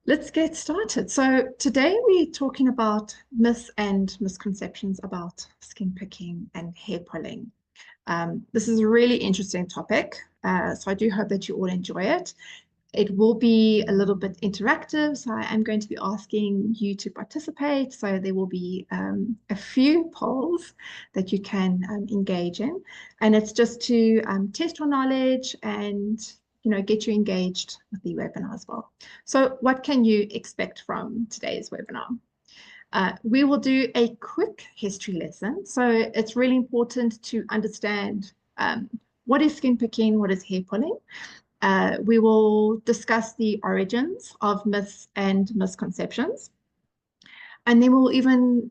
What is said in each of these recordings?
Let's get started. So today we're talking about myths and misconceptions about skin picking and hair pulling. This is a really interesting topic, so I do hope that you all enjoy it. It will be a little bit interactive, so I am going to be asking you to participate. So there will be a few polls that you can engage in, and it's just to test your knowledge and get you engaged with the webinar as well. So what can you expect from today's webinar? We will do a quick history lesson. So it's really important to understand what is skin picking, what is hair pulling. We will discuss the origins of myths and misconceptions. And then we'll even,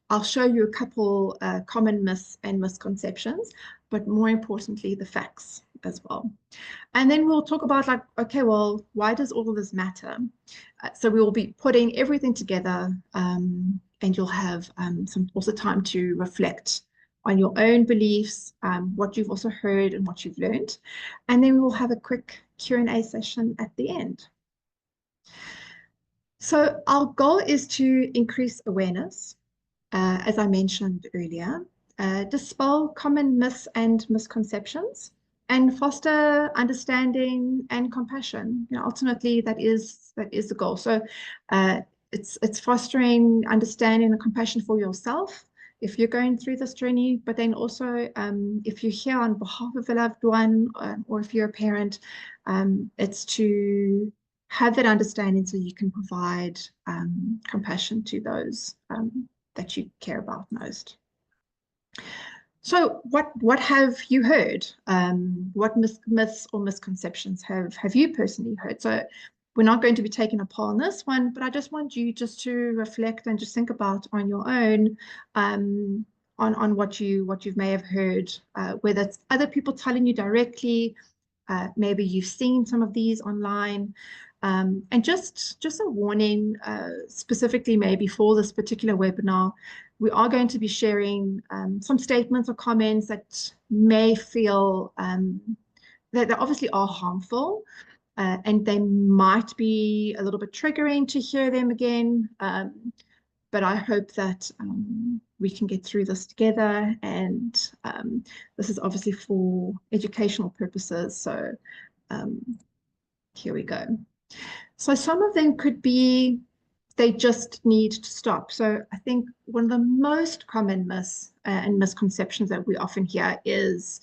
I'll show you a couple common myths and misconceptions, but more importantly, the facts as well. And then we'll talk about like, okay, well, why does all of this matter? So we will be putting everything together and you'll have some also time to reflect on your own beliefs, what you've also heard and what you've learned. And then we will have a quick Q&A session at the end. So our goal is to increase awareness, as I mentioned earlier, dispel common myths and misconceptions, and foster understanding and compassion. Ultimately, that is the goal. So it's fostering understanding and compassion for yourself if you're going through this journey, but then also if you're here on behalf of a loved one or if you're a parent, it's to have that understanding so you can provide compassion to those that you care about most. So what have you heard? What myths or misconceptions have you personally heard? So we're not going to be taking a poll on this one, but I just want you just to reflect and just think about on your own on what you may have heard, whether it's other people telling you directly, maybe you've seen some of these online. And just a warning, specifically maybe for this particular webinar, we are going to be sharing some statements or comments that may feel that they obviously are harmful, and they might be a little bit triggering to hear them again. But I hope that we can get through this together. And this is obviously for educational purposes. So here we go. So some of them could be they just need to stop. So I think one of the most common myths and misconceptions that we often hear is,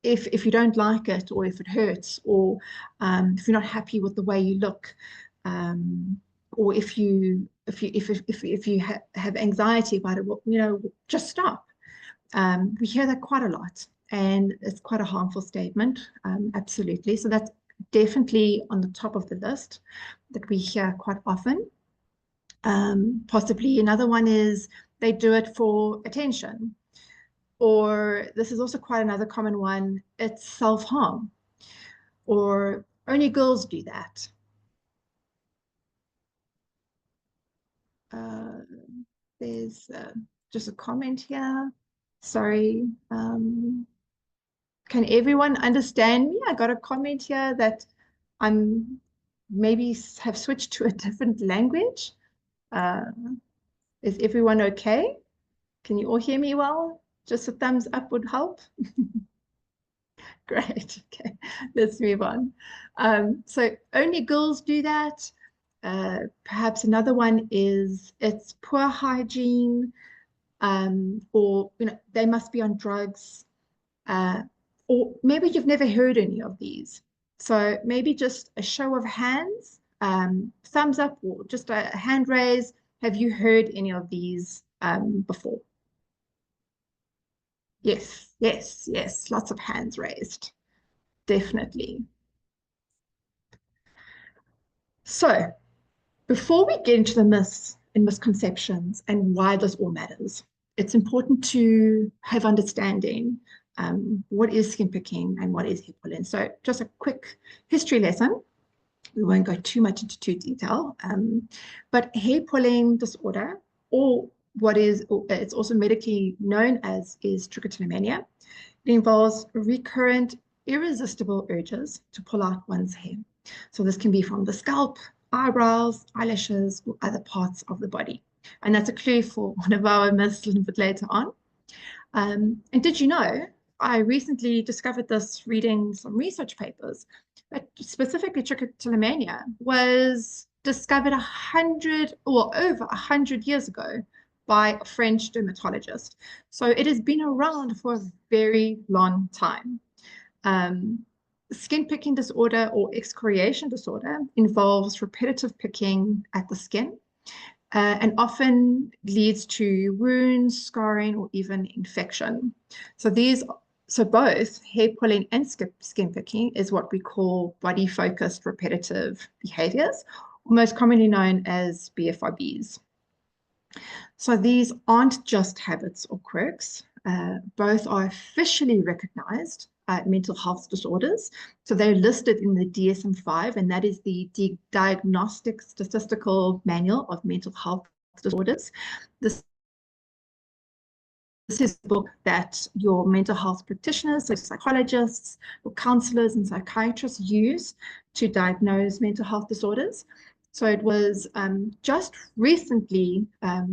if you don't like it, or if it hurts, or if you're not happy with the way you look, or if you have anxiety about it, well, just stop. We hear that quite a lot, and it's quite a harmful statement. Absolutely. So that's definitely on the top of the list that we hear quite often. Possibly another one is they do it for attention. Or this is also quite another common one, it's self-harm. Or only girls do that. There's just a comment here. Sorry. Can everyone understand me? I got a comment here that I'm maybe have switched to a different language. Is everyone okay? Can you all hear me well? Just a thumbs up would help. Great. Okay, let's move on. So only girls do that. Perhaps another one is it's poor hygiene, or they must be on drugs, or maybe you've never heard any of these. So maybe just a show of hands, thumbs up, or just a hand raise. Have you heard any of these before? Yes, yes, yes. Lots of hands raised. Definitely. So before we get into the myths and misconceptions and why this all matters, it's important to have understanding what is skin picking and what is hair pulling. So just a quick history lesson. We won't go too much into detail, but hair pulling disorder, or it's also medically known as, is trichotillomania. It involves recurrent, irresistible urges to pull out one's hair. So this can be from the scalp, eyebrows, eyelashes, or other parts of the body. And that's a clue for one of our myths a little bit later on. And did you know, I recently discovered this reading some research papers, that specifically trichotillomania was discovered 100 or over 100 years ago by a French dermatologist. So it has been around for a very long time. Um, Skin picking disorder or excoriation disorder involves repetitive picking at the skin and often leads to wounds, scarring, or even infection. So both hair pulling and skin picking is what we call body-focused repetitive behaviors, most commonly known as BFRBs. So these aren't just habits or quirks. Both are officially recognized mental health disorders. So they're listed in the DSM-5, and that is the Diagnostic Statistical Manual of Mental Health Disorders. This is a book that your mental health practitioners, so psychologists, or counselors and psychiatrists use to diagnose mental health disorders. So it was just recently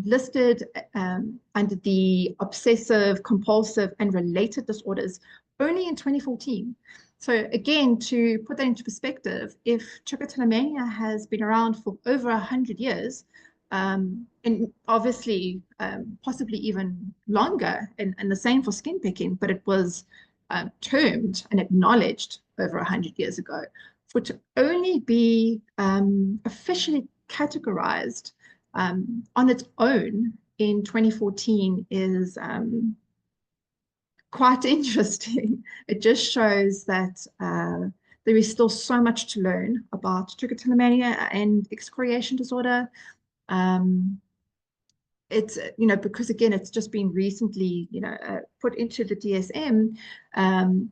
listed under the obsessive, compulsive, and related disorders only in 2014. So again, to put that into perspective, if trichotillomania has been around for over 100 years, and obviously possibly even longer, and the same for skin picking, but it was termed and acknowledged over 100 years ago. For it to only be officially categorized on its own in 2014 is quite interesting. It just shows that there is still so much to learn about trichotillomania and excoriation disorder. It's, because again, it's just been recently, put into the DSM.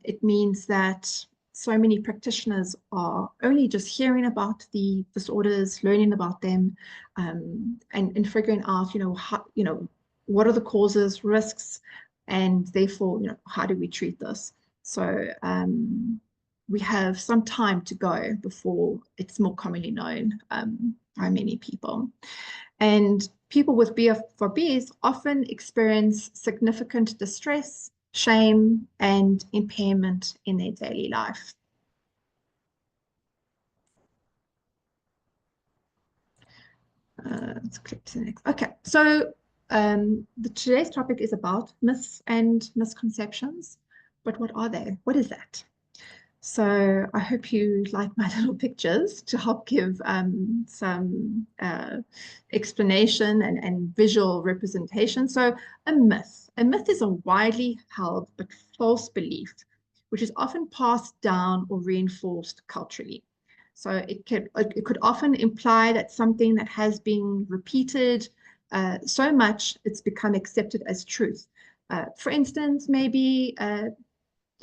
It means that so many practitioners are only just hearing about the disorders, learning about them, and figuring out, how, what are the causes, risks, and therefore, how do we treat this? So we have some time to go before it's more commonly known by many people. And people with BFRBs often experience significant distress, shame, and impairment in their daily life. Let's click to the next. Okay, so today's topic is about myths and misconceptions. But what are they? What is that? So I hope you like my little pictures to help give some explanation and visual representation. So a myth is a widely held but false belief, which is often passed down or reinforced culturally. So it could often imply that something that has been repeated so much it's become accepted as truth. For instance, maybe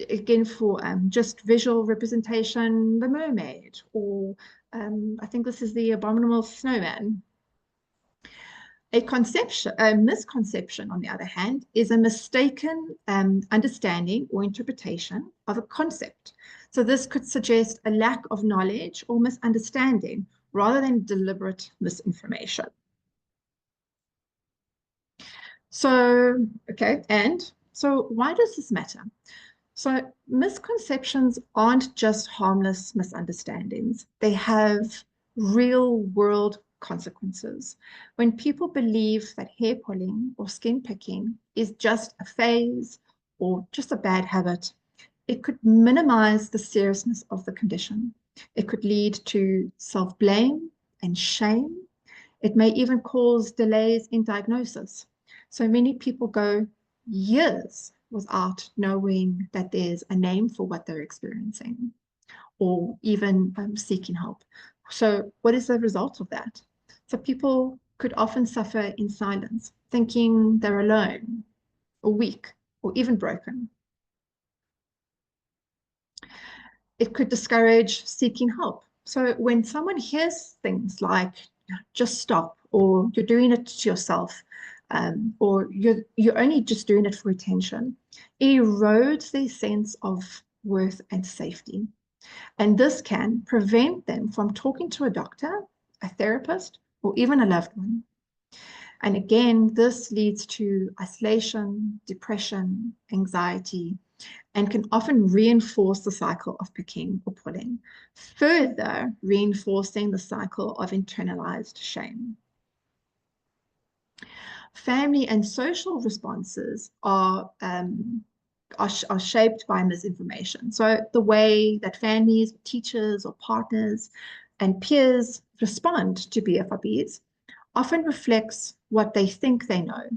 again for just visual representation, the mermaid, or I think this is the abominable snowman. A misconception, on the other hand, is a mistaken understanding or interpretation of a concept. So this could suggest a lack of knowledge or misunderstanding rather than deliberate misinformation. So, okay, and so why does this matter? So misconceptions aren't just harmless misunderstandings. They have real world consequences. When people believe that hair pulling or skin picking is just a phase or just a bad habit, it could minimize the seriousness of the condition. It could lead to self-blame and shame. It may even cause delays in diagnosis. So many people go years without knowing that there's a name for what they're experiencing or even seeking help. So what is the result of that? So people could often suffer in silence, thinking they're alone or weak or even broken. It could discourage seeking help. So when someone hears things like, just stop, or you're doing it to yourself, or you're only just doing it for attention, it erodes their sense of worth and safety. And this can prevent them from talking to a doctor, a therapist, or even a loved one. And again, this leads to isolation, depression, anxiety, and can often reinforce the cycle of picking or pulling, further reinforcing the cycle of internalized shame. Family and social responses are shaped by misinformation. So the way that families, teachers, or partners and peers respond to BFRBs often reflects what they think they know,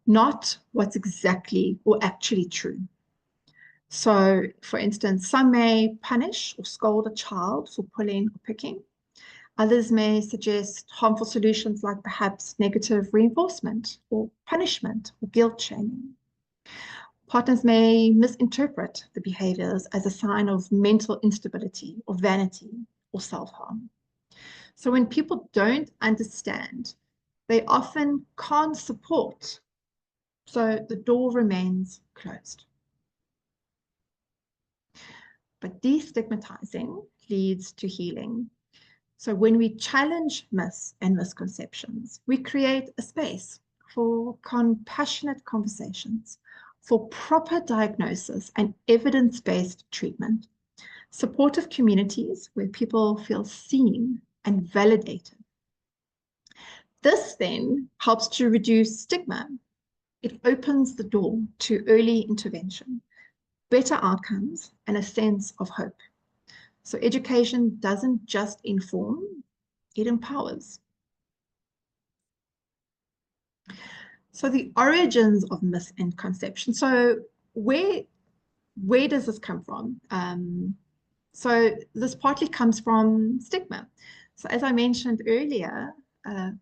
not what's exactly or actually true. So, for instance, some may punish or scold a child for pulling or picking. Others may suggest harmful solutions like perhaps negative reinforcement or punishment or guilt shaming. Partners may misinterpret the behaviors as a sign of mental instability or vanity or self-harm. So when people don't understand, they often can't support. So the door remains closed. But destigmatizing leads to healing. So when we challenge myths and misconceptions, we create a space for compassionate conversations, for proper diagnosis and evidence-based treatment, supportive communities where people feel seen and validated. This then helps to reduce stigma. It opens the door to early intervention, better outcomes, and a sense of hope. So education doesn't just inform, it empowers. So the origins of misconception. So where does this come from? So this partly comes from stigma. So as I mentioned earlier, the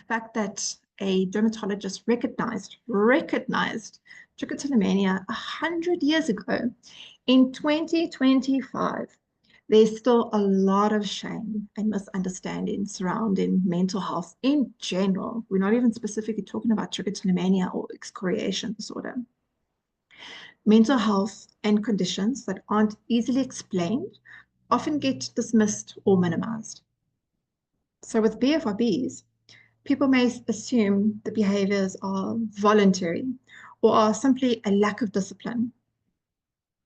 fact that a dermatologist recognized trichotillomania 100 years ago, in 2025, there's still a lot of shame and misunderstanding surrounding mental health in general. We're not even specifically talking about trichotillomania or excoriation disorder. Mental health and conditions that aren't easily explained often get dismissed or minimized. So with BFRBs, people may assume the behaviors are voluntary or are simply a lack of discipline,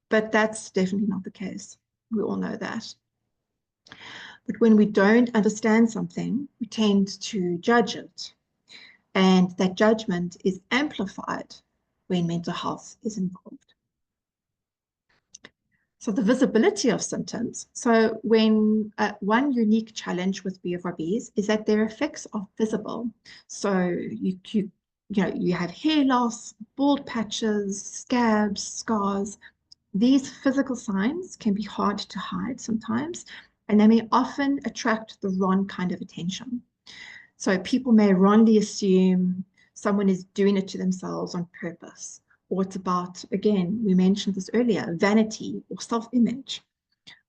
but that's definitely not the case. We all know that. But when we don't understand something, we tend to judge it. And that judgment is amplified when mental health is involved. So the visibility of symptoms. So when one unique challenge with BFRBs is that their effects are visible. So you have hair loss, bald patches, scabs, scars. These physical signs can be hard to hide sometimes, and they may often attract the wrong kind of attention. So people may wrongly assume someone is doing it to themselves on purpose, or it's about, again, we mentioned this earlier, vanity or self-image,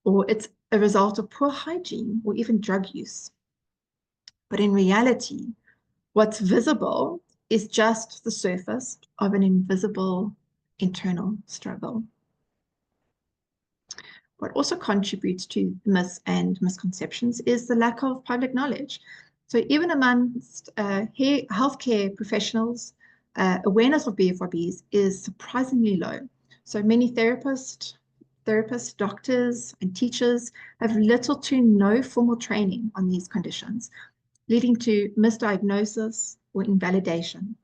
or it's a result of poor hygiene or even drug use. But in reality, what's visible is just the surface of an invisible internal struggle. What also contributes to myths and misconceptions is the lack of public knowledge. So even amongst healthcare professionals, awareness of BFRBs is surprisingly low. So many therapists, doctors, and teachers have little to no formal training on these conditions, leading to misdiagnosis or invalidation.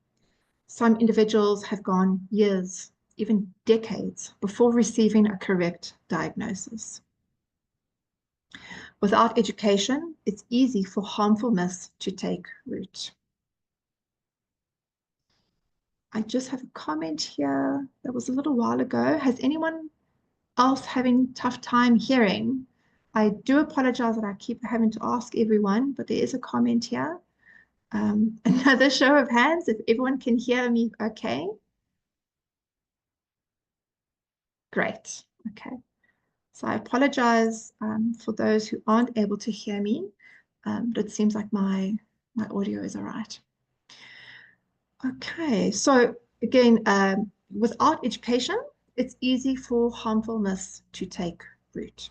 Some individuals have gone years, even decades, before receiving a correct diagnosis. Without education, it's easy for harmful myths to take root. I just have a comment here that was a little while ago. Has anyone else having tough time hearing? I do apologize that I keep having to ask everyone, but there is a comment here. Another show of hands if everyone can hear me okay. Great. Okay. So I apologize for those who aren't able to hear me, but it seems like my audio is all right. Okay, so again, without education, it's easy for harmful myths to take root.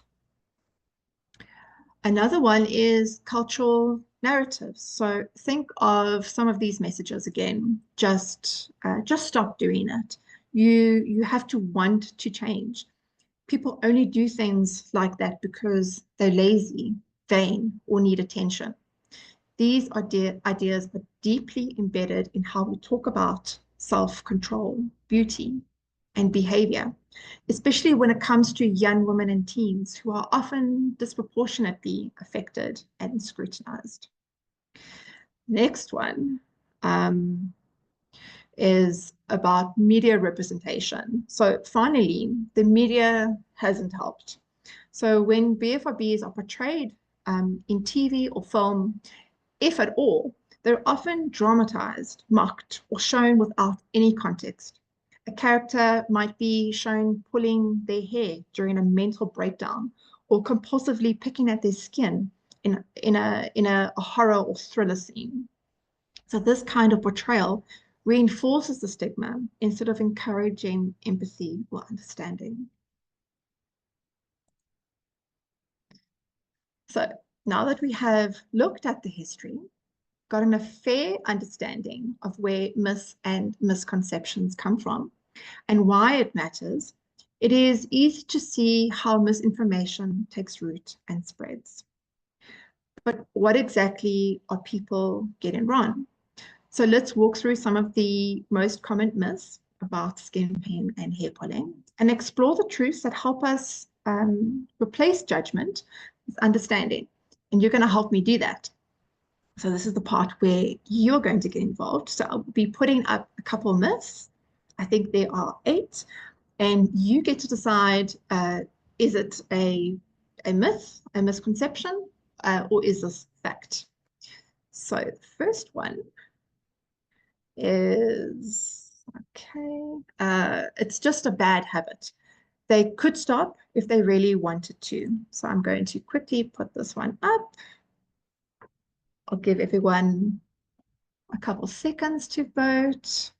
Another one is cultural narratives. So think of some of these messages again. Just stop doing it. You have to want to change. People only do things like that because they're lazy, vain, or need attention. These ideas are deeply embedded in how we talk about self-control, beauty, and behavior, especially when it comes to young women and teens who are often disproportionately affected and scrutinized. Next one um, is about media representation. So finally, the media hasn't helped. So when BFRBs are portrayed in TV or film, if at all, they're often dramatized, mocked, or shown without any context. A character might be shown pulling their hair during a mental breakdown or compulsively picking at their skin in a horror or thriller scene. So this kind of portrayal reinforces the stigma instead of encouraging empathy or understanding. So now that we have looked at the history, gotten a fair understanding of where myths and misconceptions come from and why it matters, it is easy to see how misinformation takes root and spreads. But what exactly are people getting wrong? So let's walk through some of the most common myths about skin pain and hair pulling and explore the truths that help us replace judgment with understanding. And you're going to help me do that. So this is the part where you're going to get involved. So I'll be putting up a couple of myths. I think there are 8, and you get to decide, is it a myth, a misconception, or is this fact? So the first one is, okay, it's just a bad habit. They could stop if they really wanted to. So I'm going to quickly put this one up. I'll give everyone a couple seconds to vote.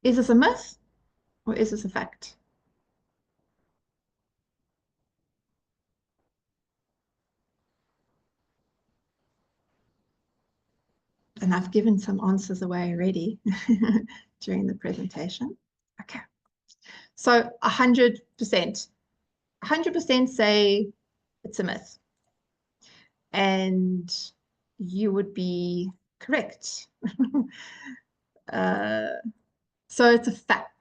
Is this a myth or is this a fact? And I've given some answers away already during the presentation. Okay, so 100%. 100% say it's a myth. And you would be correct. uh, so it's a fact.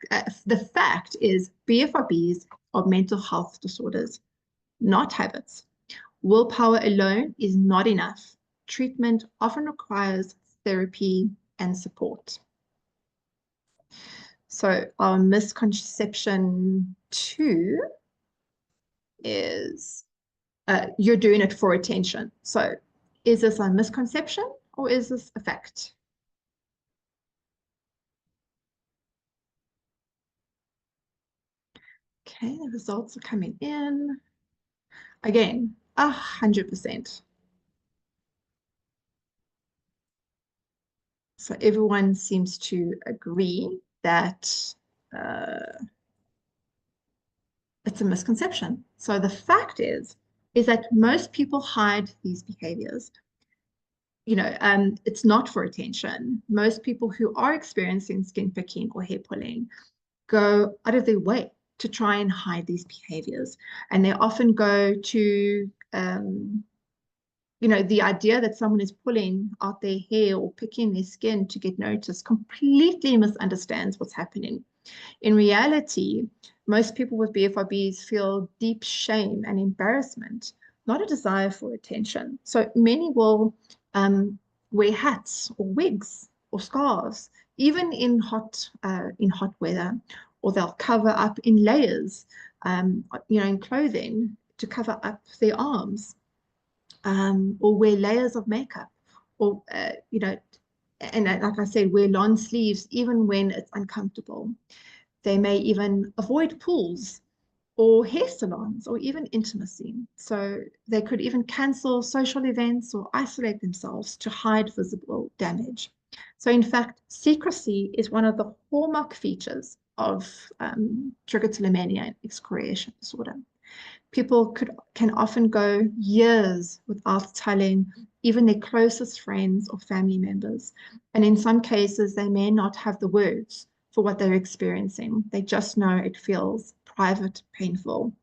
The fact is BFRBs are mental health disorders, not habits. Willpower alone is not enough. Treatment often requires therapy and support. So our misconception 2 is you're doing it for attention. So is this a misconception or is this a fact? Okay, the results are coming in. Again, 100%. So everyone seems to agree that it's a misconception. So the fact is that most people hide these behaviors. It's not for attention. Most people who are experiencing skin picking or hair pulling go out of their way to try and hide these behaviors. And they often go to, the idea that someone is pulling out their hair or picking their skin to get noticed completely misunderstands what's happening. In reality, most people with BFRBs feel deep shame and embarrassment, not a desire for attention. So many will wear hats or wigs or scarves, even in hot weather, or they'll cover up in layers, in clothing to cover up their arms, or wear layers of makeup, or and like I said, wear long sleeves even when it's uncomfortable. They may even avoid pools or hair salons or even intimacy. So they could even cancel social events or isolate themselves to hide visible damage. So in fact, secrecy is one of the hallmark features of trichotillomania and excoriation disorder. People can often go years without telling even their closest friends or family members. And in some cases, they may not have the words for what they're experiencing. They just know it feels private, painful.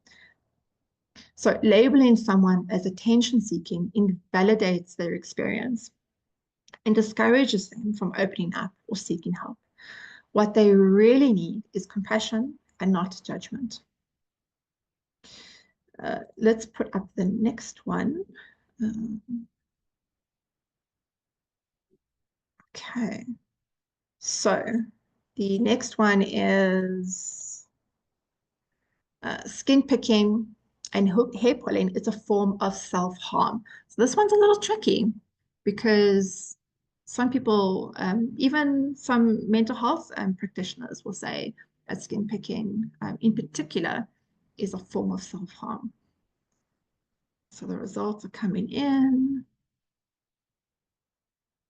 So labeling someone as attention seeking invalidates their experience and discourages them from opening up or seeking help. What they really need is compassion and not judgment. Let's put up the next one. Um, okay, so the next one is skin picking and hair pulling is a form of self-harm. So this one's a little tricky because some people, even some mental health practitioners will say that skin picking in particular is a form of self-harm. So the results are coming in.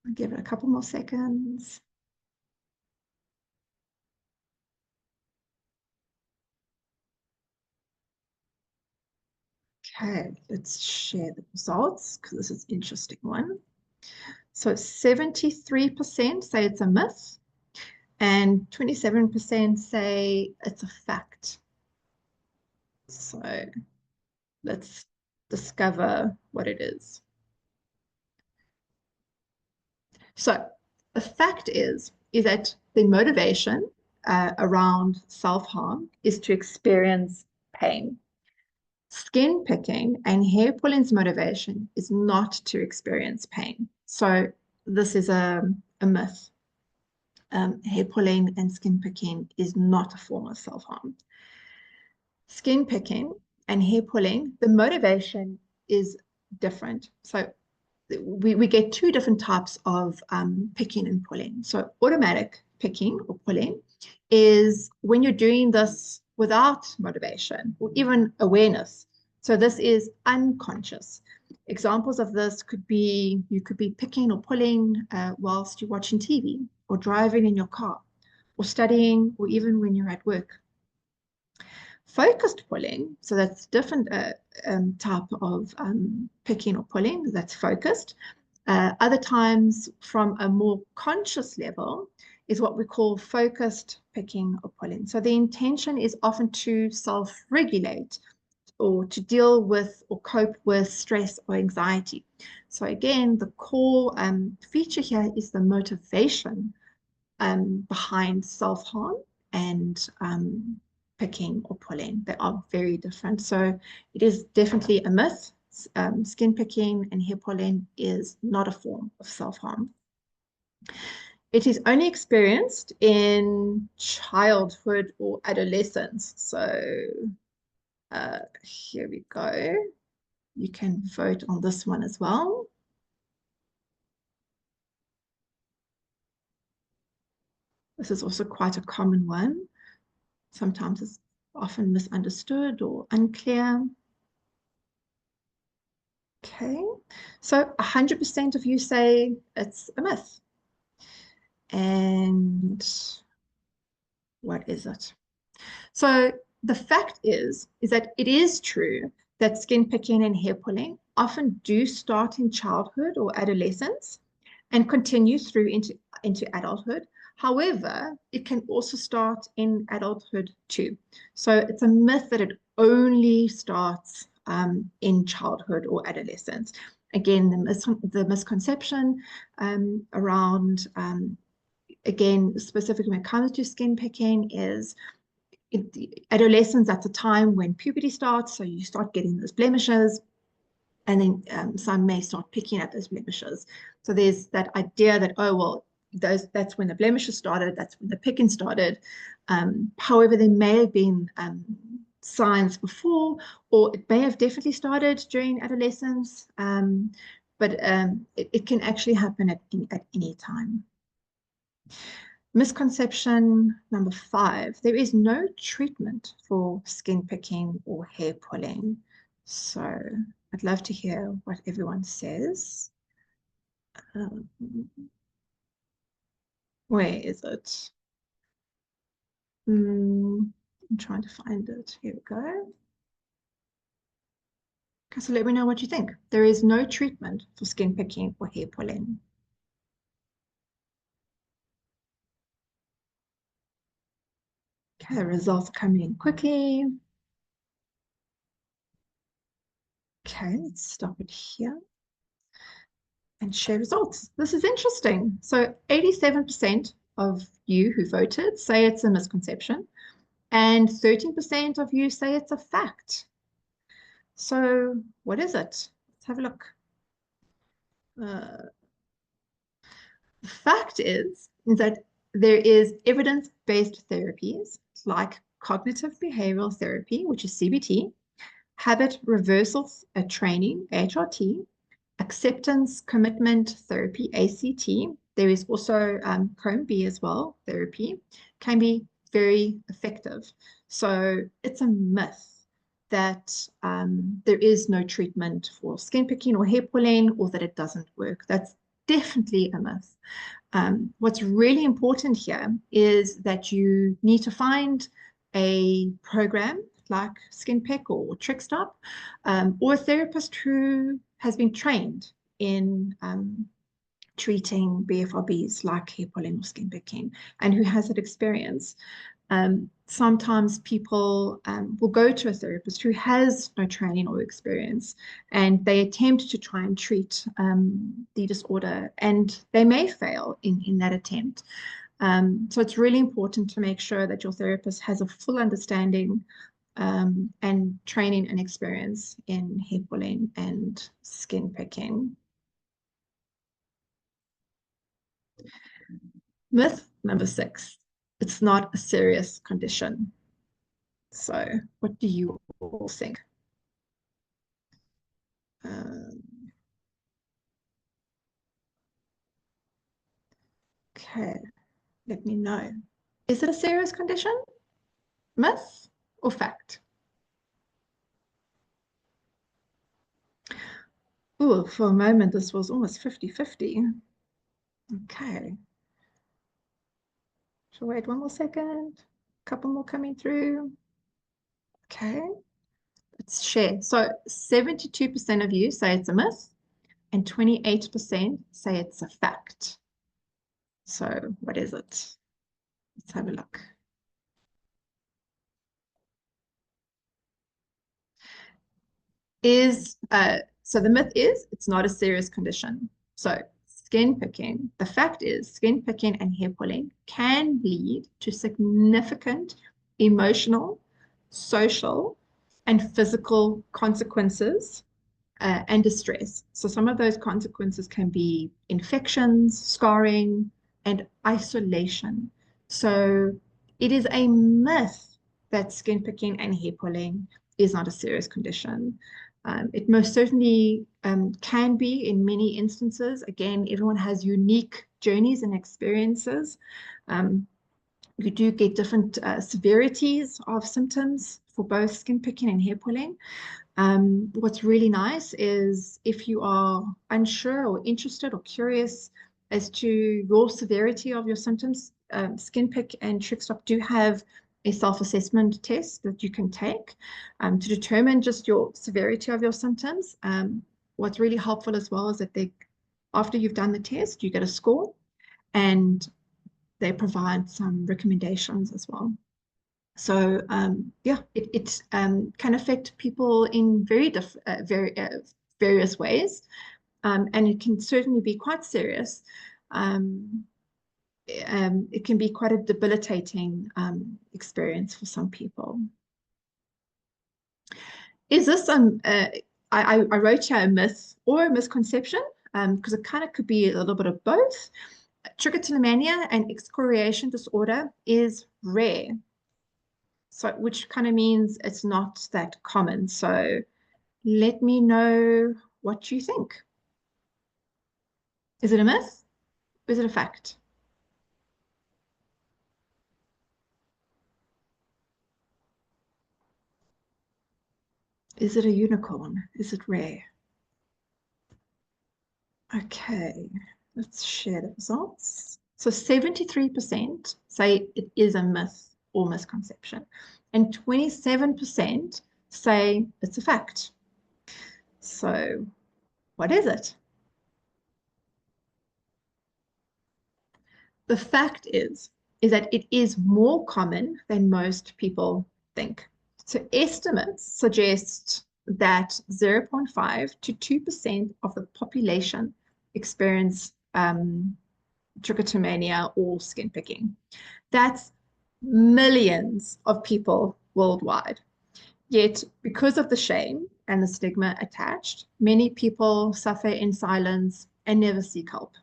I'll give it a couple more seconds. Okay, let's share the results because this is an interesting one. So 73% say it's a myth and 27% say it's a fact. So let's discover what it is. So the fact is that the motivation around self-harm is to experience pain. Skin picking and hair pulling's motivation is not to experience pain. So this is a myth. Hair pulling and skin picking is not a form of self-harm. Skin picking and hair pulling, the motivation is different. So we get two different types of picking and pulling. So automatic picking or pulling is when you're doing this without motivation or even awareness. So this is unconscious. Examples of this could be you could be picking or pulling whilst you're watching TV or driving in your car or studying or even when you're at work. Focused pulling, so that's different type of picking or pulling that's focused. Other times from a more conscious level is what we call focused picking or pulling. So the intention is often to self-regulate or to deal with or cope with stress or anxiety. So again, the core feature here is the motivation behind self-harm and picking or pulling. They are very different. So it is definitely a myth. Skin picking and hair pulling is not a form of self-harm. It is only experienced in childhood or adolescence. So here we go. You can vote on this one as well. This is also quite a common one. Sometimes it's often misunderstood or unclear. Okay, so 100% of you say it's a myth. And what is it? So the fact is that it is true that skin picking and hair pulling often do start in childhood or adolescence and continue through into adulthood. However, it can also start in adulthood too. So it's a myth that it only starts in childhood or adolescence. Again, the misconception around, again, specifically when it comes to skin picking is adolescence, that's a time when puberty starts, so you start getting those blemishes, and then some may start picking at those blemishes. So there's that idea that, oh, well, that's when the blemishes started, that's when the picking started. However, there may have been signs before, or it may have definitely started during adolescence, but it can actually happen at any time. Misconception number 5, there is no treatment for skin picking or hair pulling. So I'd love to hear what everyone says. Um, where is it? I'm trying to find it. Here we go. Okay, so let me know what you think. There is no treatment for skin picking or hair pulling. Okay, the results are coming in quickly. Okay, let's stop it here and share results. This is interesting. So 87% of you who voted say it's a misconception, and 13% of you say it's a fact. So what is it? Let's have a look. The fact is that there is evidence-based therapies like cognitive behavioral therapy, which is CBT, habit reversal training, HRT, acceptance commitment therapy, ACT. There is also Chrome B as well, therapy, can be very effective. So it's a myth that there is no treatment for skin picking or hair pulling, or that it doesn't work. That's definitely a myth. What's really important here is that you need to find a program like Skin Pick or Trick Stop, or a therapist who has been trained in treating BFRBs like hair pulling or skin picking, and who has that experience. Sometimes people will go to a therapist who has no training or experience, and they attempt to try and treat the disorder, and they may fail in that attempt. So it's really important to make sure that your therapist has a full understanding and training and experience in hair pulling and skin picking. Myth number 6, it's not a serious condition. So what do you all think? Um, okay, let me know. Is it a serious condition, myth, or fact? Oh, for a moment, this was almost 50-50. Okay. So wait one more second. A couple more coming through. Okay. Let's share. So 72% of you say it's a myth, and 28% say it's a fact. So what is it? Let's have a look. So the myth is it's not a serious condition. So skin picking, the fact is skin picking and hair pulling can lead to significant emotional, social, and physical consequences and distress. So some of those consequences can be infections, scarring, and isolation. So it is a myth that skin picking and hair pulling is not a serious condition. It most certainly can be in many instances. Again, everyone has unique journeys and experiences. You do get different severities of symptoms for both skin picking and hair pulling. What's really nice is if you are unsure or interested or curious as to your severity of your symptoms, Skin Pick and Trick Stop do have a self-assessment test that you can take to determine just your severity of your symptoms. What's really helpful as well is that after you've done the test, you get a score, and they provide some recommendations as well. So yeah, it can affect people in various ways, and it can certainly be quite serious. Um, it can be quite a debilitating experience for some people. Is this I wrote here a myth or a misconception because it kind of could be a little bit of both. Trichotillomania and excoriation disorder is rare. So, which kind of means it's not that common. So let me know what you think. Is it a myth? Or is it a fact? Is it a unicorn? Is it rare? Okay, let's share the results. So 73% say it is a myth or misconception, and 27% say it's a fact. So what is it? The fact is that it is more common than most people think. So estimates suggest that 0.5 to 2% of the population experience trichotillomania or skin picking. That's millions of people worldwide. Yet, because of the shame and the stigma attached, many people suffer in silence and never seek help.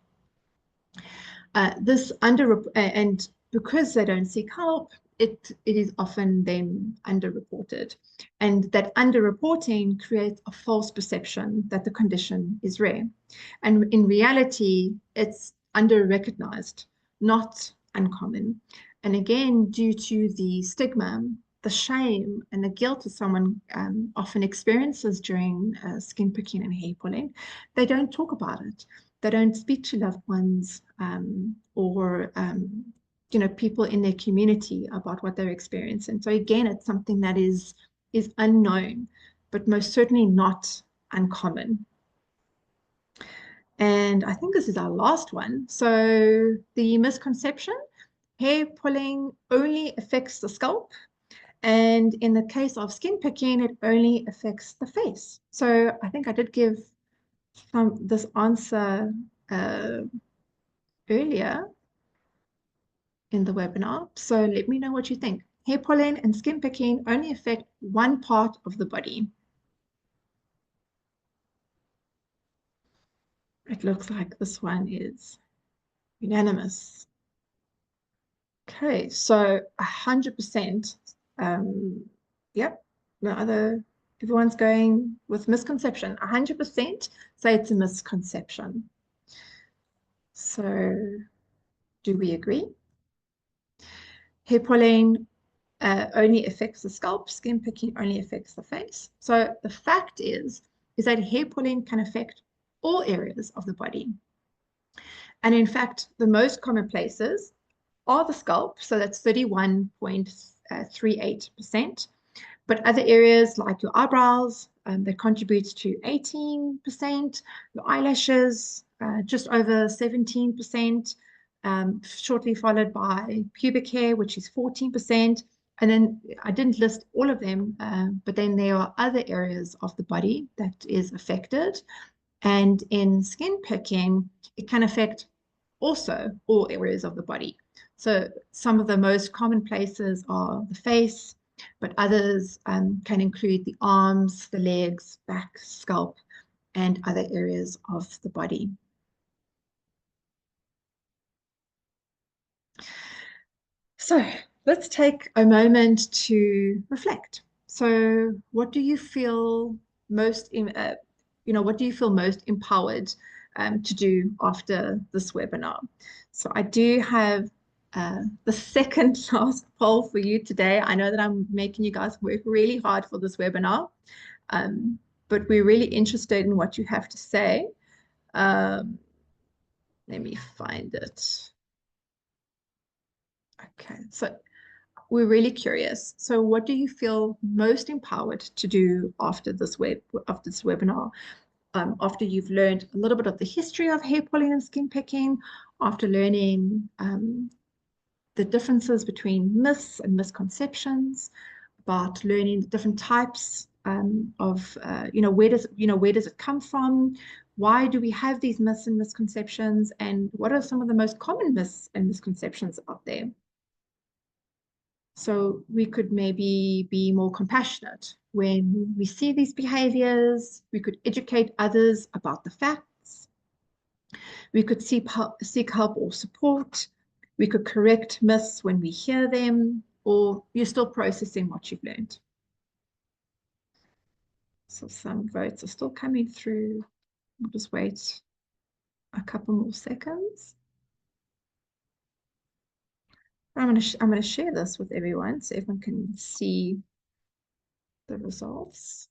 This under and because they don't seek help, it is often then underreported, and that underreporting creates a false perception that the condition is rare, and in reality, it's under-recognized, not uncommon. And again, due to the stigma, the shame, and the guilt that someone often experiences during skin picking and hair pulling, they don't talk about it. They don't speak to loved ones or people in their community about what they're experiencing. So again, it's something that is unknown, but most certainly not uncommon. And I think this is our last one. So the misconception, hair pulling only affects the scalp. And in the case of skin picking, it only affects the face. So I think I did give this answer uh, earlier in the webinar. So let me know what you think. Hair pulling and skin picking only affect one part of the body. It looks like this one is unanimous. Okay, so 100%. Yep, everyone's going with misconception. 100% say it's a misconception. So do we agree? Hair pulling only affects the scalp, skin picking only affects the face. So the fact is that hair pulling can affect all areas of the body. And in fact, the most common places are the scalp, so that's 31.38%. But other areas like your eyebrows, that contributes to 18%, your eyelashes, just over 17%, shortly followed by pubic hair, which is 14%. And then I didn't list all of them, but then there are other areas of the body that is affected. And in skin picking, it can affect also all areas of the body. So some of the most common places are the face, but others can include the arms, the legs, back, scalp, and other areas of the body. So let's take a moment to reflect. So what do you feel most, what do you feel most empowered to do after this webinar? So I do have the second last poll for you today. I know that I'm making you guys work really hard for this webinar, but we're really interested in what you have to say. Let me find it. Okay, so we're really curious. So what do you feel most empowered to do after this webinar? After you've learned a little bit of the history of hair pulling and skin picking, after learning the differences between myths and misconceptions, about learning the different types of, where does it come from? Why do we have these myths and misconceptions? And what are some of the most common myths and misconceptions out there? So we could maybe be more compassionate when we see these behaviors. We could educate others about the facts. We could seek help or support. We could correct myths when we hear them, or you're still processing what you've learned. So some votes are still coming through. I'll just wait a couple more seconds. I'm going to share this with everyone so everyone can see the results.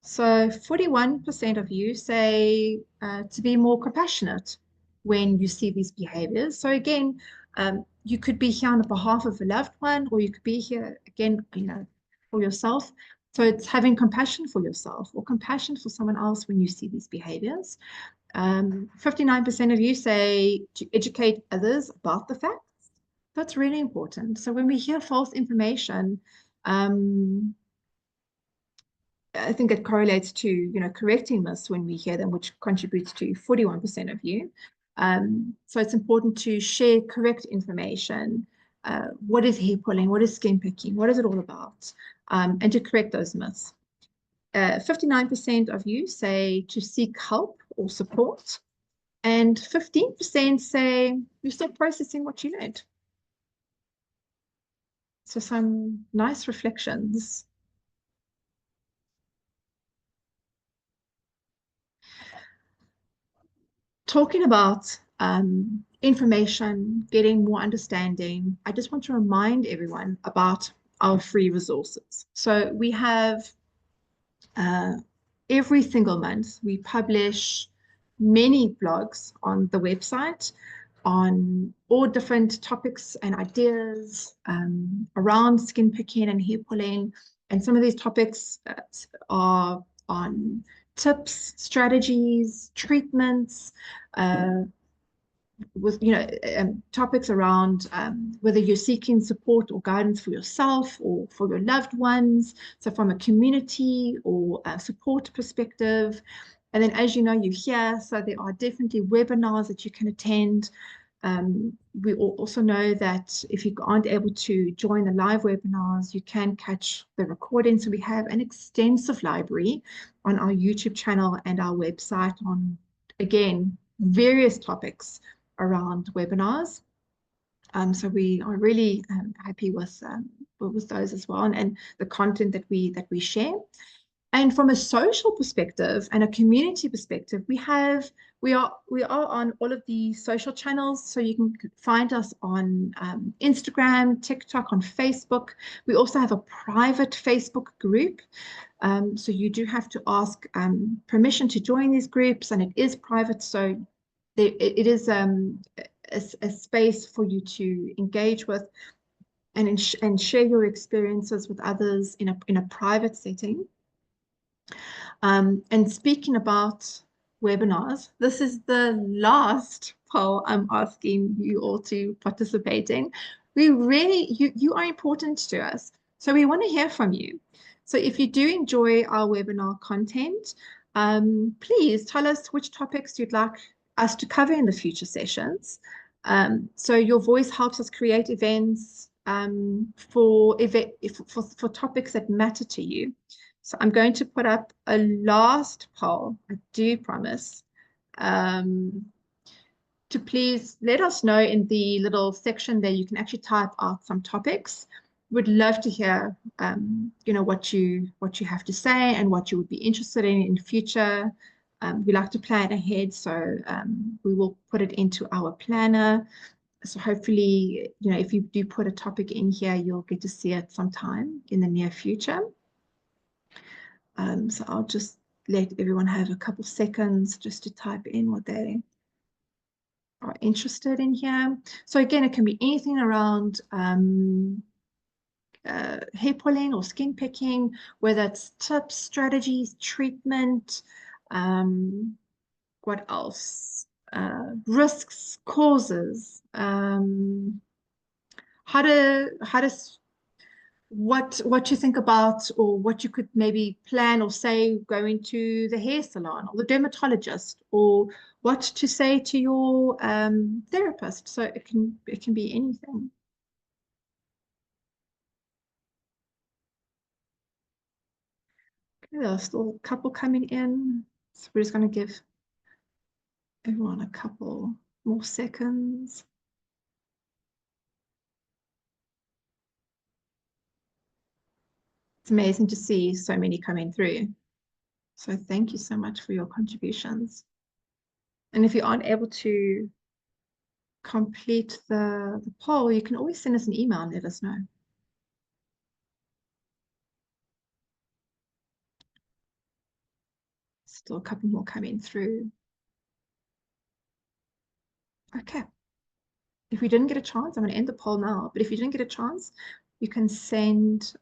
So 41% of you say to be more compassionate when you see these behaviors. So again, you could be here on behalf of a loved one, or you could be here again, for yourself. So it's having compassion for yourself or compassion for someone else when you see these behaviors. 59% of you say to educate others about the facts. That's really important. So when we hear false information, um, I think it correlates to, correcting myths when we hear them, which contributes to 41% of you. So it's important to share correct information. What is hair pulling? What is skin picking? What is it all about? And to correct those myths. 59% of you say to seek help or support, and 15% say you're still processing what you learned. So some nice reflections. Talking about information, getting more understanding, I just want to remind everyone about our free resources. So we have uh, every single month, we publish many blogs on the website on all different topics and ideas around skin picking and hair pulling. And some of these topics are on tips, strategies, treatments, uh, with topics around whether you're seeking support or guidance for yourself or for your loved ones, so from a community or a support perspective. And then, as you know, you're here, so there are definitely webinars that you can attend. We also know that if you aren't able to join the live webinars, you can catch the recording. So we have an extensive library on our YouTube channel and our website on, again, various topics around webinars. So we are really happy with those as well, and the content that we share. And from a social perspective and a community perspective, we are on all of the social channels. So you can find us on Instagram, TikTok, on Facebook. We also have a private Facebook group. So you do have to ask permission to join these groups, and it is private. So it is a space for you to engage with and share your experiences with others in a private setting. And speaking about webinars, this is the last poll I'm asking you all to participate in. You are important to us, so we want to hear from you. So if you do enjoy our webinar content, please tell us which topics you'd like us to cover in the future sessions. So your voice helps us create events for topics that matter to you. So I'm going to put up a last poll, I do promise, to please let us know in the little section there. You can actually type out some topics. Would love to hear, what you have to say and what you would be interested in future. We like to plan ahead, so we will put it into our planner. So hopefully, if you do put a topic in here, you'll get to see it sometime in the near future. So I'll just let everyone have a couple seconds just to type in what they are interested in here. So again, it can be anything around hair pulling or skin picking, whether it's tips, strategies, treatment, what else? Risks, causes, how to what you think about, or what you could maybe plan or say going to the hair salon or the dermatologist, or what to say to your therapist. So it can be anything. Okay, there's still a couple coming in, so we're just going to give everyone a couple more seconds. It's amazing to see so many coming through. So thank you so much for your contributions. And if you aren't able to complete the poll, you can always send us an email and let us know. Still a couple more coming through. Okay. If you didn't get a chance, I'm going to end the poll now. But if you didn't get a chance, you can send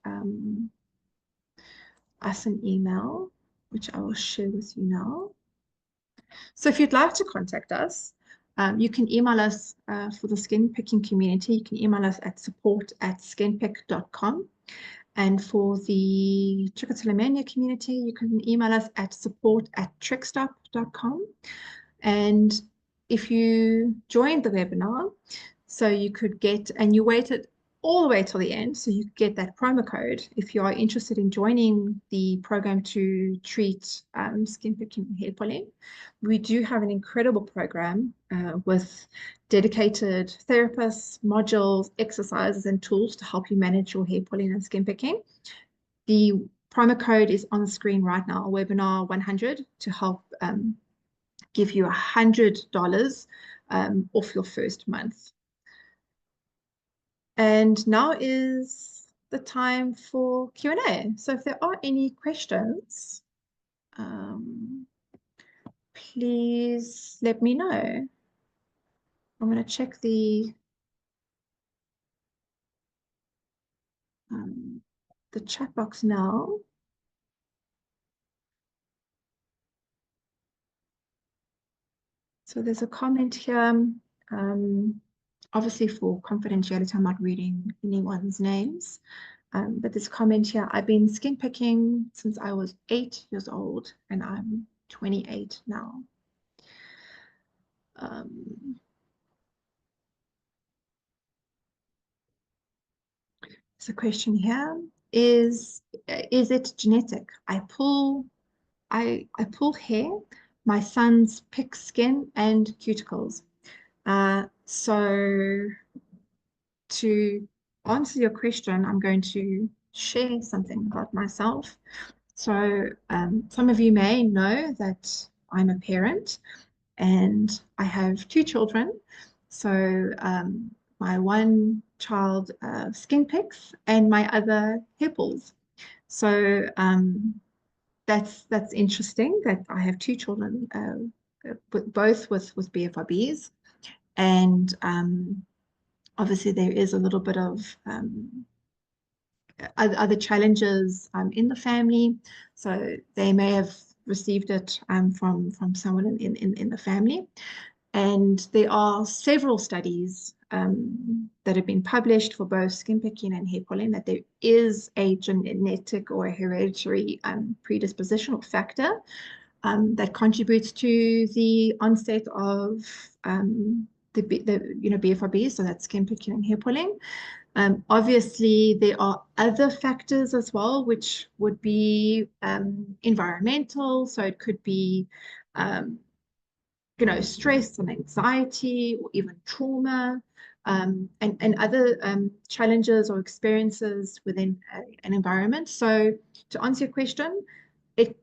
us an email, which I will share with you now. So if you'd like to contact us, you can email us for the skin picking community. You can email us at support@skinpick.com. And for the Trichotillomania community, you can email us at support@trickstop.com. And if you joined the webinar, so you could get, and you waited all the way till the end, so you get that promo code if you are interested in joining the program to treat skin picking and hair pulling. We do have an incredible program with dedicated therapists, modules, exercises, and tools to help you manage your hair pulling and skin picking. The promo code is on the screen right now, webinar 100, to help give you $100 off your first month. And now is the time for Q&A. So if there are any questions, please let me know. I'm going to check the chat box now. So there's a comment here. Obviously, for confidentiality, I'm not reading anyone's names. But this comment here, I've been skin picking since I was 8 years old, and I'm 28 now. So question here is it genetic? I pull hair, my sons pick skin and cuticles. So to answer your question, I'm going to share something about myself. So some of you may know that I'm a parent and I have 2 children. So my one child skin picks and my other hair pulls. So that's interesting that I have 2 children, both with BFRBs, and obviously there is a little bit of other challenges in the family. So they may have received it from someone in the family. And there are several studies that have been published for both skin picking and hair pulling that there is a genetic or a hereditary predisposition or factor that contributes to the onset of the BFRB, so that's skin picking and hair pulling. Obviously, there are other factors as well, which would be environmental. So it could be stress and anxiety, or even trauma, and other challenges or experiences within an environment. So to answer your question, it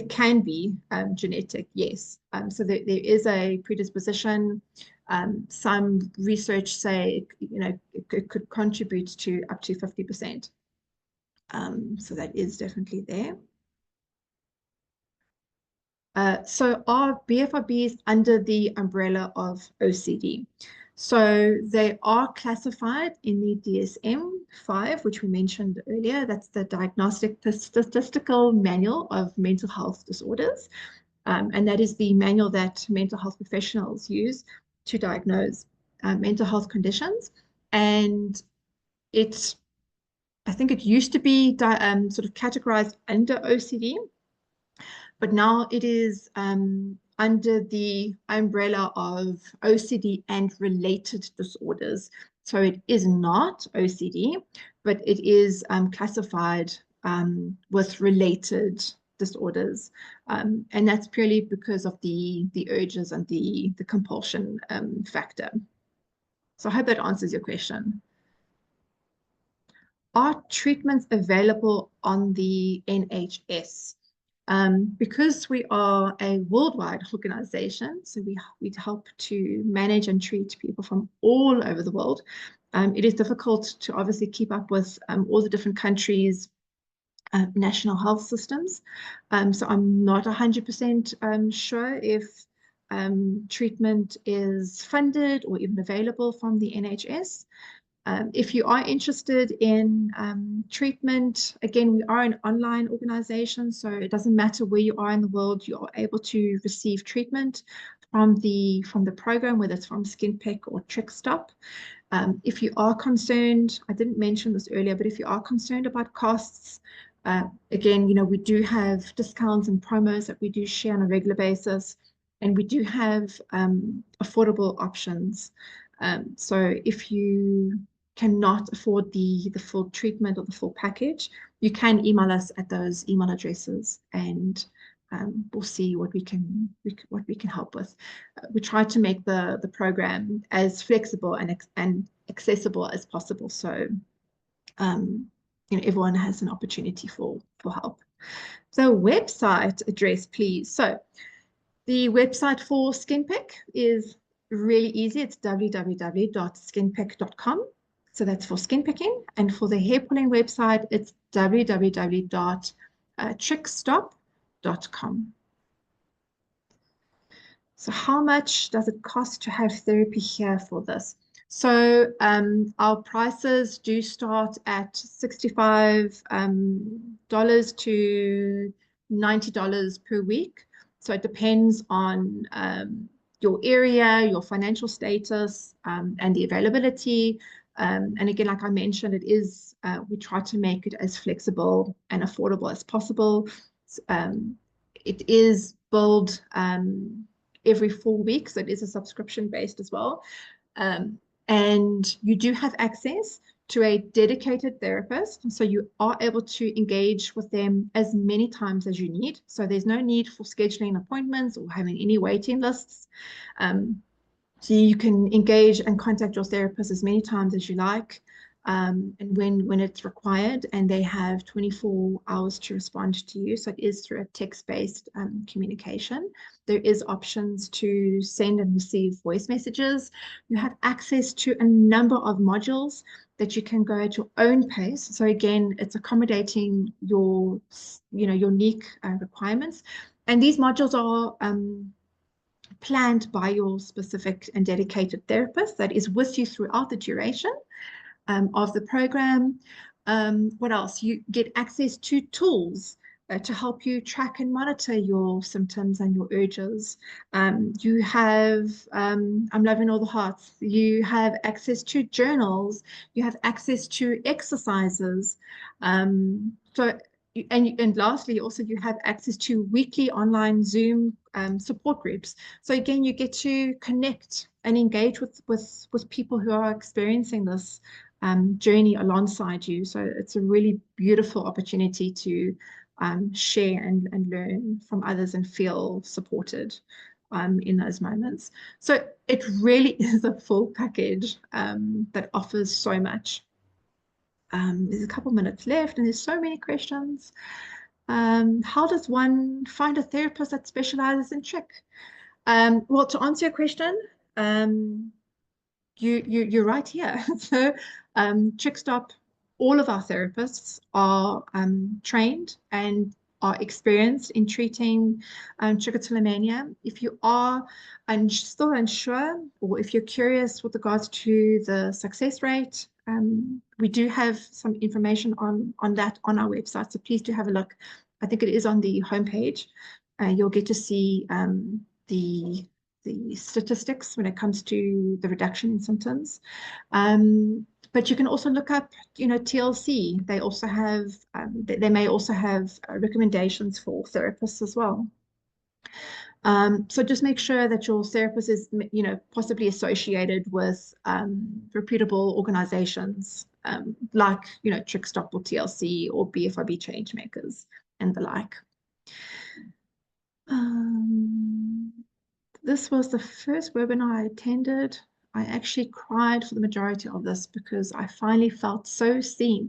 can be genetic, yes. So there is a predisposition. Some research say it could contribute to up to 50%. So that is definitely there. So are BFRBs under the umbrella of OCD? So they are classified in the DSM-5, which we mentioned earlier. That's the Diagnostic Statistical Manual of Mental Health Disorders. And that is the manual that mental health professionals use to diagnose mental health conditions. And I think it used to be sort of categorized under OCD, but now it is under the umbrella of OCD and related disorders. So it is not OCD, but it is classified with related disorders. And that's purely because of the urges and the compulsion factor. So I hope that answers your question. Are treatments available on the NHS? Because we are a worldwide organization, so we help to manage and treat people from all over the world. It is difficult to obviously keep up with all the different countries' national health systems. So I'm not 100% sure if treatment is funded or even available from the NHS. If you are interested in treatment, again, we are an online organization, so it doesn't matter where you are in the world, you are able to receive treatment from the program, whether it's from SkinPick or TrickStop. If you are concerned, I didn't mention this earlier, but if you are concerned about costs, again, we do have discounts and promos that we do share on a regular basis, and we do have affordable options. So if you cannot afford the full treatment or the full package, you can email us at those email addresses, and we'll see what we can help with. We try to make the program as flexible and accessible as possible, so everyone has an opportunity for help. So website address, please. So the website for SkinPick is really easy. It's www.skinpick.com. So that's for skin picking. And for the hair pulling website, it's www.trickstop.com. So how much does it cost to have therapy here for this? So our prices do start at $65 to $90 per week. So it depends on your area, your financial status, and the availability. And again, like I mentioned, we try to make it as flexible and affordable as possible. It is billed every 4 weeks, so it is a subscription based as well. And you do have access to a dedicated therapist, so you are able to engage with them as many times as you need. So there's no need for scheduling appointments or having any waiting lists. So you can engage and contact your therapist as many times as you like, and when it's required, and they have 24 hours to respond to you. So it is through a text-based communication. There is options to send and receive voice messages. You have access to a number of modules that you can go at your own pace. So again, it's accommodating your unique requirements. And these modules are planned by your specific and dedicated therapist that is with you throughout the duration of the program. What else? You get access to tools to help you track and monitor your symptoms and your urges. You have, I'm loving all the hearts, you have access to journals, you have access to exercises. And lastly, also you have access to weekly online Zoom support groups. So again, you get to connect and engage with people who are experiencing this journey alongside you. So it's a really beautiful opportunity to share and learn from others and feel supported in those moments. So it really is a full package that offers so much. There's a couple minutes left and there's so many questions. How does one find a therapist that specializes in trick? Well, to answer your question, you're right here. So TrickStop, all of our therapists are trained and are experienced in treating trichotillomania. If you are still unsure, or if you're curious with regards to the success rate, we do have some information on that on our website, so please do have a look. I think it is on the homepage. You'll get to see the statistics when it comes to the reduction in symptoms. But you can also look up, TLC. They also have, they may also have recommendations for therapists as well. So just make sure that your therapist is, possibly associated with reputable organizations like, TrickStop or TLC or BFIB Changemakers and the like. This was the first webinar I attended. I actually cried for the majority of this because I finally felt so seen.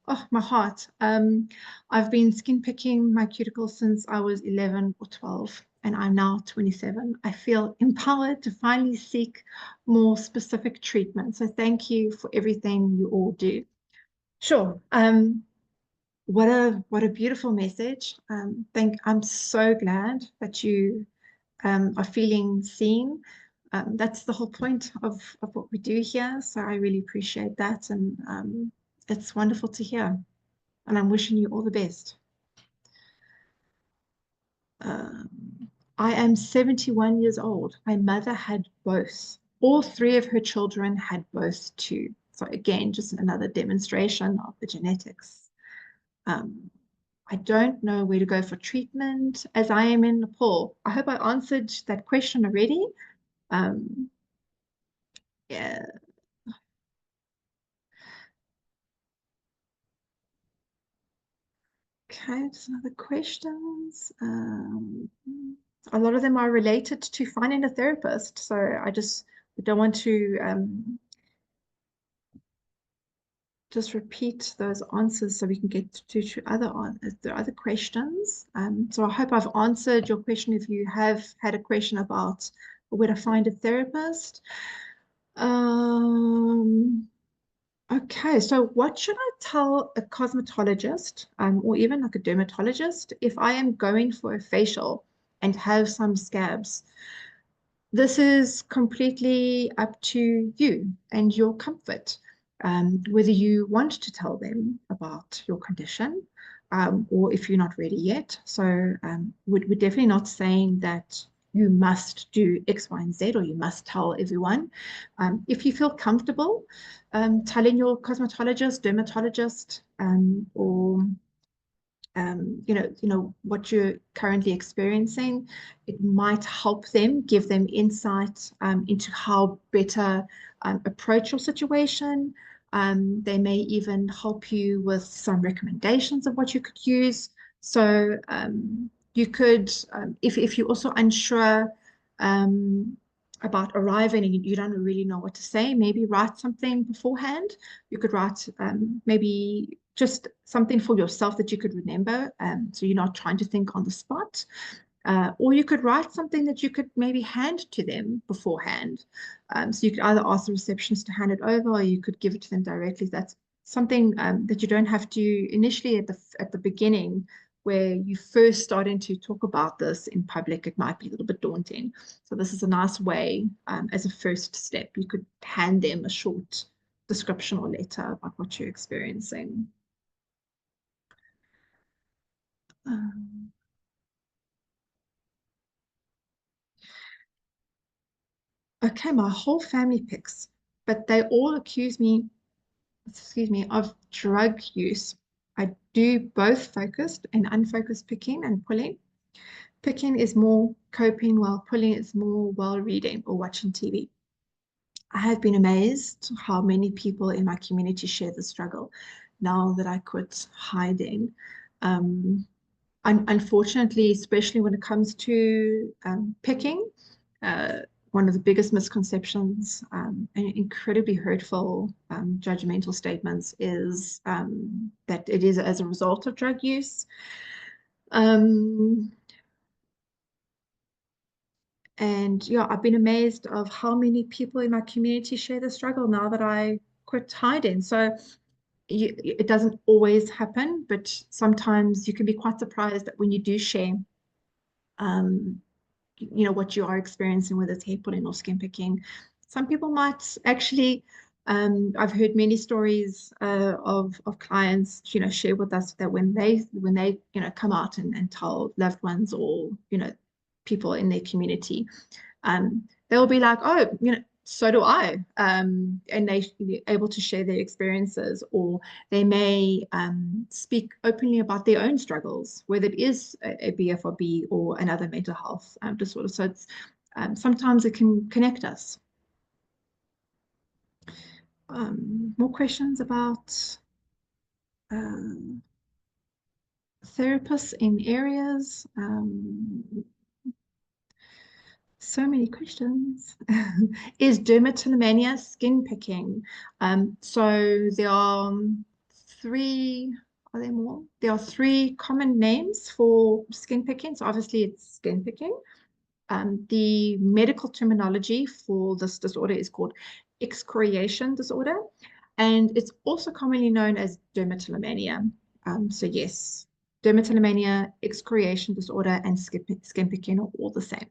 Oh, my heart. I've been skin picking my cuticles since I was 11 or 12, and I'm now 27. I feel empowered to finally seek more specific treatment. So thank you for everything you all do. Sure. What a beautiful message. I'm so glad that you are feeling seen. that's the whole point of what we do here. So I really appreciate that. And it's wonderful to hear. And I'm wishing you all the best. I am 71 years old. My mother had both. All three of her children had both too. So again, just another demonstration of the genetics. Um, I don't know where to go for treatment as I am in Nepal. I hope I answered that question already. Yeah. Okay, just another questions. A lot of them are related to finding a therapist. So I just don't want to just repeat those answers so we can get to other questions. So I hope I've answered your question if you have had a question about where to find a therapist. Um, okay, so what should I tell a cosmetologist or even like a dermatologist if I am going for a facial and have some scabs? This is completely up to you and your comfort, whether you want to tell them about your condition or if you're not ready yet. So we're definitely not saying that you must do X, Y, and Z or you must tell everyone. If you feel comfortable telling your cosmetologist, dermatologist, or what you're currently experiencing. It might help them, give them insight into how better approach your situation. They may even help you with some recommendations of what you could use. So you could, if you're also unsure about arriving and you don't really know what to say, maybe write something beforehand. You could write maybe just something for yourself that you could remember, so you're not trying to think on the spot. Or you could write something that you could maybe hand to them beforehand. So you could either ask the receptionist to hand it over, or you could give it to them directly. That's something that you don't have to initially at the beginning, where you first starting to talk about this in public. It might be a little bit daunting. So this is a nice way as a first step. You could hand them a short description or letter about what you're experiencing. Um, okay, my whole family picks, but they all accuse me, excuse me, of drug use. I do both focused and unfocused picking and pulling. Picking is more coping, while pulling is more while reading or watching TV. I have been amazed how many people in my community share the struggle now that I quit hiding. Um, unfortunately, especially when it comes to picking, uh, one of the biggest misconceptions and incredibly hurtful judgmental statements is that it is as a result of drug use. Um, and yeah, I've been amazed of how many people in my community share the struggle now that I quit hiding. So it doesn't always happen, but sometimes you can be quite surprised that when you do share um, what you are experiencing, whether it's hair pulling or skin picking. Some people might actually, I've heard many stories of clients share with us that when they come out and tell loved ones or people in their community, they'll be like, oh, so do I, and they able to share their experiences, or they may speak openly about their own struggles, whether it is a BFRB or another mental health disorder. So it's sometimes it can connect us. More questions about therapists in areas. So many questions. Is dermatillomania skin picking? So there are three, are there more? There are three common names for skin picking. So obviously it's skin picking. The medical terminology for this disorder is called excoriation disorder, and it's also commonly known as dermatillomania. So yes, dermatillomania, excoriation disorder, and skin picking are all the same.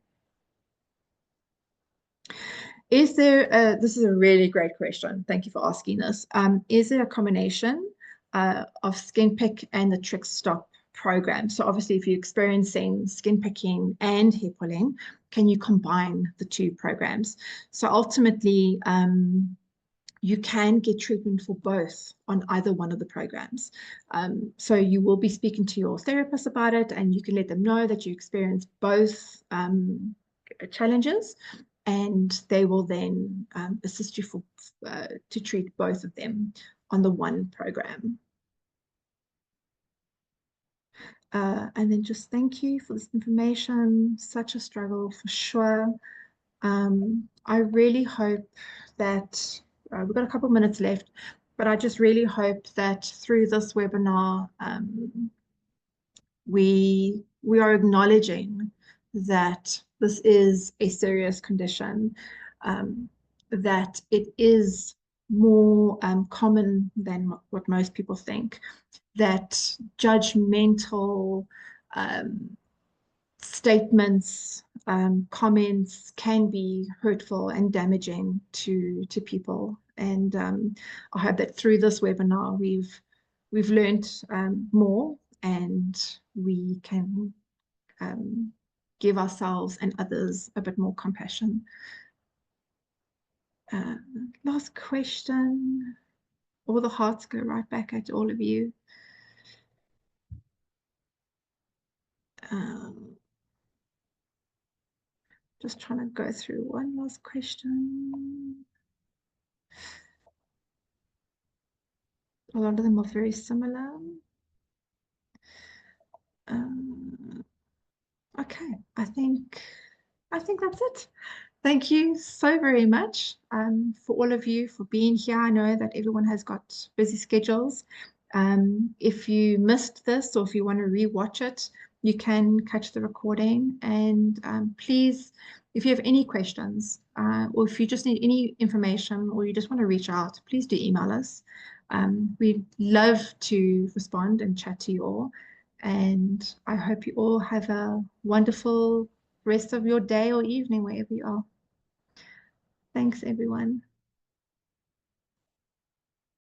This is a really great question. Thank you for asking this. Is there a combination of skin pick and the Trick Stop program? So obviously, if you're experiencing skin picking and hair pulling, can you combine the two programs? So ultimately, you can get treatment for both on either one of the programs. So you will be speaking to your therapist about it, and you can let them know that you experience both challenges, and they will then assist you to treat both of them on the one program. And then just thank you for this information. Such a struggle for sure. I really hope that we've got a couple of minutes left, but I just really hope that through this webinar, we are acknowledging that this is a serious condition, that it is more common than what most people think, that judgmental statements, comments can be hurtful and damaging to people. And I hope that through this webinar, we've learned more, and we can um, give ourselves and others a bit more compassion. Uh, Last question. All the hearts go right back at all of you. Um, just trying to go through one last question. A lot of them are very similar. Um, okay, I think that's it. Thank you so very much for all of you for being here. I know that everyone has got busy schedules. If you missed this or if you want to rewatch it, you can catch the recording. And please, if you have any questions or if you just need any information or you just want to reach out, please do email us. We'd love to respond and chat to you all. And I hope you all have a wonderful rest of your day or evening, wherever you are. Thanks, everyone.